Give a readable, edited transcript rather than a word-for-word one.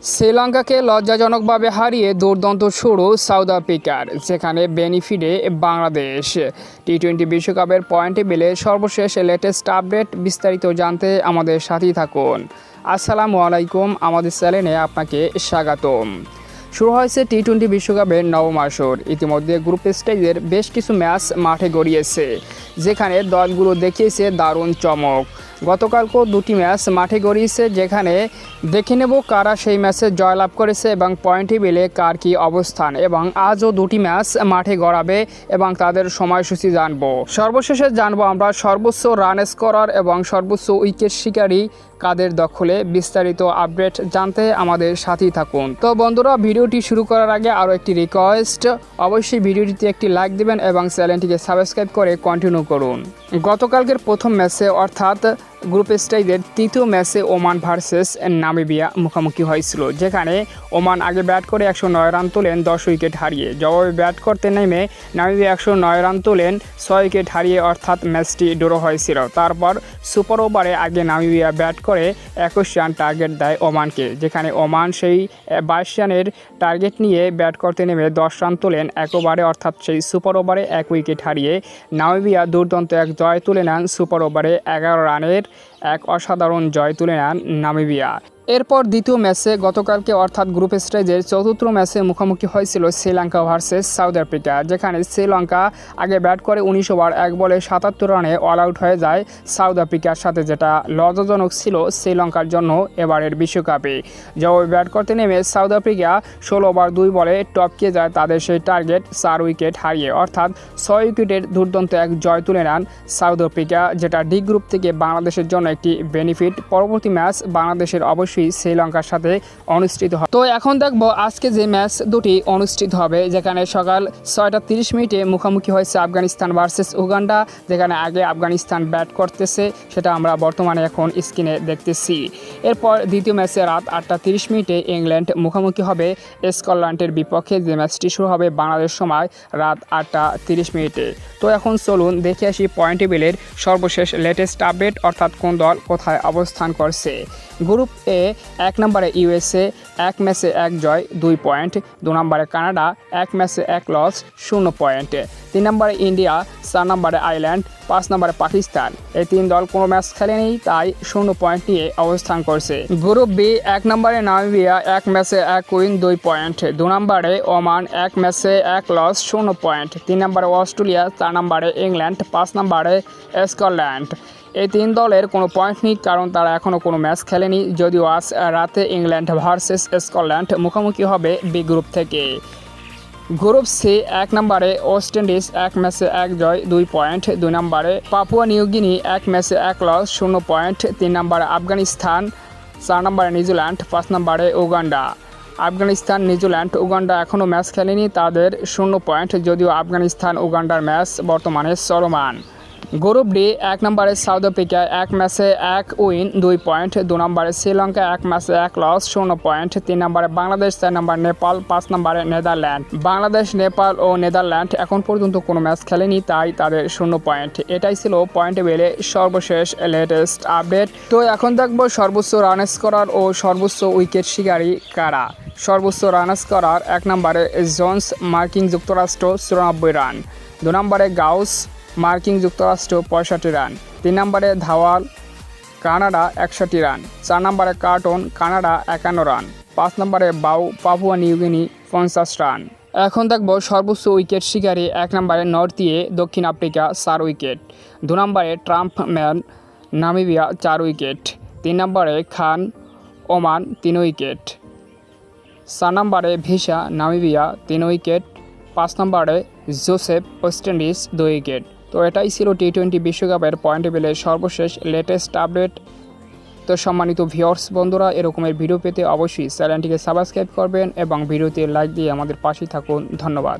শ্রীলঙ্কাকে লজ্জাজনকভাবে হারিয়ে দুর্দান্ত শুরু সাউথ আফ্রিকার, যেখানে বেনিফিটে বাংলাদেশ। টি-20 বিশ্বকাপের পয়েন্ট টেবিলে সর্বশেষ লেটেস্ট আপডেট বিস্তারিত জানতে আমাদের সাথেই থাকুন। আসসালামু আলাইকুম, আমাদের চ্যানেলে আপনাকে স্বাগতম। শুরু হয়েছে টি-20 বিশ্বকাপের নবম আসর। ইতিমধ্যে গ্রুপ স্টেজের বেশ কিছু ম্যাচ মাঠে গড়িয়েছে, যেখানে দলগুলো দেখিয়েছে দারুণ চমক। গতকালকেও দুটি ম্যাচ মাঠে গড়িয়েছে, যেখানে দেখে নেব কারা সেই ম্যাচে জয়লাভ করেছে এবং পয়েন্ট টেবিলে কার কী অবস্থান, এবং আজও দুটি ম্যাচ মাঠে গড়াবে এবং তাদের সময়সূচি জানবো। সর্বশেষে জানবো আমরা সর্বোচ্চ রান স্কোরার এবং সর্বোচ্চ উইকেট শিকারী কাদের দখলে। বিস্তারিত আপডেট জানতে আমাদের সাথেই থাকুন। তো বন্ধুরা, ভিডিওটি শুরু করার আগে আরও একটি রিকোয়েস্ট, অবশ্যই ভিডিওটিতে একটি লাইক দিবেন এবং চ্যানেলটিকে সাবস্ক্রাইব করে কন্টিনিউ করুন। গতকালকের প্রথম ম্যাচে অর্থাৎ গ্রুপ স্টেজের তৃতীয় ম্যাচে ওমান ভার্সেস নামিবিয়া মুখোমুখি হয়েছিল, যেখানে ওমান আগে ব্যাট করে 109 রান তোলেন 10 উইকেট হারিয়ে। জবাবে ব্যাট করতে নেমে নামিবিয়া 109 রান তোলেন 6 উইকেট হারিয়ে, অর্থাৎ ম্যাচটি ড্র হয়েছিল। তারপর সুপার ওভারে আগে নামিবিয়া ব্যাট করে 21 রান টার্গেট দেয় ওমানকে, যেখানে ওমান সেই 22 রানের টার্গেট নিয়ে ব্যাট করতে নেমে 10 রান তোলেন 1 ওভারে, অর্থাৎ সেই সুপার ওভারে 1 উইকেট হারিয়ে। নামিবিয়া দুর্দান্ত এক জয় তুলে নেন সুপার ওভারে 11 রানের এক অসাধারণ জয় তুলে নেন নামিবিয়া। এরপর দ্বিতীয় ম্যাচে গতকালকে অর্থাৎ গ্রুপ স্টেজের চতুর্থ ম্যাচে মুখোমুখি হয়েছিল শ্রীলঙ্কা ভার্সেস সাউথ আফ্রিকা, যেখানে শ্রীলঙ্কা আগে ব্যাট করে 19 ওভার 1 বলে 77 রানে অল আউট হয়ে যায় সাউথ আফ্রিকার সাথে, যেটা লজ্জাজনক ছিল শ্রীলঙ্কার জন্য এবারের বিশ্বকাপে। জবাবে ব্যাট করতে নেমে সাউথ আফ্রিকা 16 ওভার 2 বলে টপকে যায় তাদের সেই টার্গেট 4 উইকেট হারিয়ে, অর্থাৎ 6 উইকেটের দুর্দান্ত এক জয় তুলে নেন সাউথ আফ্রিকা, যেটা ডি গ্রুপ থেকে বাংলাদেশের জন্য একটি বেনিফিট। পরবর্তী ম্যাচ বাংলাদেশের অবশ্যই শ্রীলঙ্কার সাথে অনুষ্ঠিত হবে। তো এখন দেখবো আজকে যে ম্যাচ দুটি অনুষ্ঠিত হবে, যেখানে সকাল 6টা 30 মিনিটে মুখোমুখি হয়েছে আফগানিস্তান ভার্সেস উগান্ডা, যেখানে আগে আফগানিস্তান ব্যাট করতেছে, সেটা আমরা বর্তমানে এখন স্ক্রিনে দেখতেছি। এরপর দ্বিতীয় ম্যাচে রাত 8টা 30 মিনিটে ইংল্যান্ড মুখোমুখি হবে স্কটল্যান্ডের বিপক্ষে, যে ম্যাচটি শুরু হবে বাংলাদেশ সময় রাত 8টা 30 মিনিটে। তো এখন চলুন দেখে আসি পয়েন্ট টেবিলের সর্বশেষ লেটেস্ট আপডেট, অর্থাৎ কোন দল কোথায় অবস্থান করছে। গ্রুপ এ 1 নম্বরে ইউএসএ 1 ম্যাচে 1 জয় 2 পয়েন্ট, 2 নম্বরে কানাডা 1 ম্যাচে 1 লস 0 পয়েন্ট, 3 নম্বরে ইন্ডিয়া, 4 নম্বরে আয়ারল্যান্ড, 5 নম্বরে পাকিস্তান। এই 3 দল কোনো ম্যাচ খেলেনি, তাই 0 পয়েন্ট নিয়ে অবস্থান করছে। গ্রুপ বি 1 নম্বরে নামিবিয়া 1 ম্যাচে 1 উইন 2 পয়েন্ট, 2 নম্বরে ওমান 1 ম্যাচে 1 লস 0 পয়েন্ট, 3 নম্বরে অস্ট্রেলিয়া, 4 নম্বরে ইংল্যান্ড, 5 নম্বরে স্কটল্যান্ড। এই 3 দলের কোনো পয়েন্ট নেই, কারণ তারা এখনও কোনো ম্যাচ খেলেনি, যদিও আজ রাতে ইংল্যান্ড ভার্সেস স্কটল্যান্ড মুখোমুখি হবে বি গ্রুপ থেকে। গ্রুপ সি 1 নম্বরে ওয়েস্ট ইন্ডিজ 1 ম্যাচে 1 জয় 2 পয়েন্ট, 2 নম্বরে পাপুয়া নিউ গিনি 1 ম্যাচে 1 লস 0 পয়েন্ট, 3 নম্বরে আফগানিস্তান, 4 নম্বরে নিউজিল্যান্ড, 5 নম্বরে উগান্ডা। আফগানিস্তান, নিউজিল্যান্ড, উগান্ডা এখনও ম্যাচ খেলেনি, তাদের 0 পয়েন্ট, যদিও আফগানিস্তান উগান্ডার ম্যাচ বর্তমানে চলমান। গ্রুপ ডি 1 নম্বরে সাউথ আফ্রিকা 1 ম্যাচে 1 উইন 2 পয়েন্ট, 2 নম্বরে শ্রীলঙ্কা 1 ম্যাচে 1 লস 0 পয়েন্ট, 3 নম্বরে বাংলাদেশ, 4 নম্বরে নেপাল, 5 নম্বরে নেদারল্যান্ড। বাংলাদেশ, নেপাল ও নেদারল্যান্ড এখন পর্যন্ত কোনো ম্যাচ খেলেনি, তাই তাদের 0 পয়েন্ট। এটাই ছিল পয়েন্ট টেবিলে সর্বশেষ লেটেস্ট আপডেট। তো এখন দেখবো সর্বোচ্চ রান স্কোরার ও সর্বোচ্চ উইকেট শিকারী কারা। সর্বোচ্চ রান স্কোরার 1 নম্বরে জোন্স, মার্কিন যুক্তরাষ্ট্র 94 রান, 2 নম্বরে গাউস, মার্কিন যুক্তরাষ্ট্র 65 রান, 3 নম্বরে ধাওয়াল, কানাডা 61 রান, 4 নম্বরে কার্টন, কানাডা 51 রান, 5 নম্বরে বাউ, পাপুয়া নিউ গিনি 50 রান। এখন দেখব সর্বোচ্চ উইকেট শিকারী। 1 নম্বরে নর্থ ইয়ে, দক্ষিণ আফ্রিকা 4 উইকেট, 2 নম্বরে ট্রাম্প ম্যান, নামিবিয়া 4 উইকেট, 3 নম্বরে খান, ওমান 3 উইকেট, 4 নম্বরে ভিসা, নামিবিয়া 3 উইকেট, 5 নম্বরে জোসেফ, ওয়েস্ট ইন্ডিজ 2 উইকেট। তো এটাই ছিল টি-20 বিশ্বকাপের পয়েন্ট টেবিলের সর্বশেষ লেটেস্ট আপডেট। তো সম্মানিত ভিউয়ার্স বন্ধুরা, এরকমের ভিডিও পেতে অবশ্যই চ্যানেলটিকে সাবস্ক্রাইব করবেন এবং ভিডিওতে লাইক দিয়ে আমাদের পাশেই থাকুন। ধন্যবাদ।